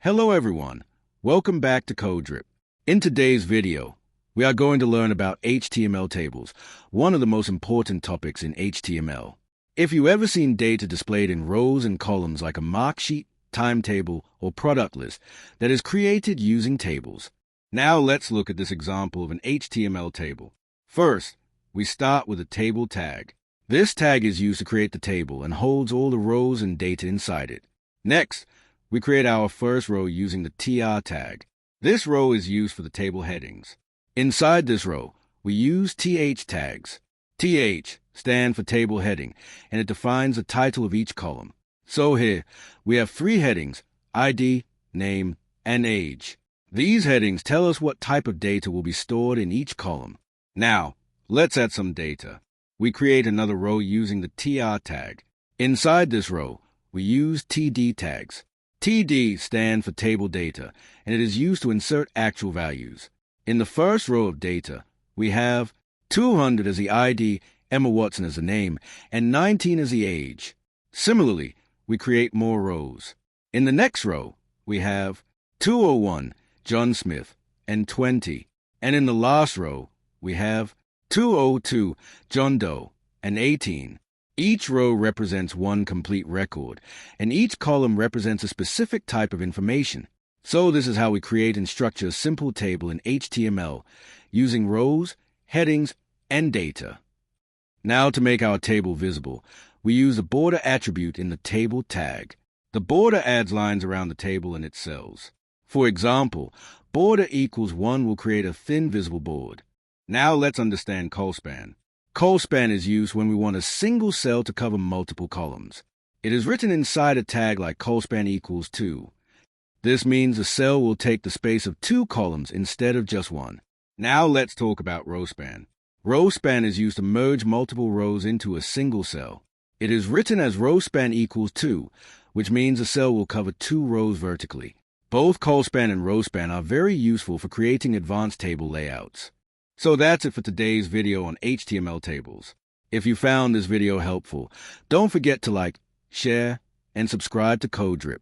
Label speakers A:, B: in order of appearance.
A: Hello everyone, welcome back to CodeDrip. In today's video, we are going to learn about HTML tables, one of the most important topics in HTML. If you've ever seen data displayed in rows and columns like a mark sheet, timetable, or product list that is created using tables. Now let's look at this example of an HTML table. First, we start with a table tag. This tag is used to create the table and holds all the rows and data inside it. Next, we create our first row using the TR tag. This row is used for the table headings. Inside this row, we use TH tags. TH stands for table heading, and it defines the title of each column. So here, we have three headings: ID, name, and age. These headings tell us what type of data will be stored in each column. Now, let's add some data. We create another row using the TR tag. Inside this row, we use TD tags. TD stands for table data, and it is used to insert actual values. In the first row of data, we have 200 as the ID, Emma Watson as the name, and 19 as the age. Similarly, we create more rows. In the next row, we have 201, John Smith, and 20. And in the last row, we have 202, John Doe, and 18. Each row represents one complete record, and each column represents a specific type of information. So this is how we create and structure a simple table in HTML, using rows, headings, and data. Now to make our table visible, we use the border attribute in the table tag. The border adds lines around the table and its cells. For example, border equals 1 will create a thin visible board. Now let's understand Colspan. Colspan is used when we want a single cell to cover multiple columns. It is written inside a tag like Colspan equals 2. This means a cell will take the space of 2 columns instead of just 1. Now let's talk about Rowspan. Rowspan is used to merge multiple rows into a single cell. It is written as Rowspan equals 2, which means a cell will cover 2 rows vertically. Both Colspan and Rowspan are very useful for creating advanced table layouts. So that's it for today's video on HTML tables. If you found this video helpful, don't forget to like, share, and subscribe to CodeDrip.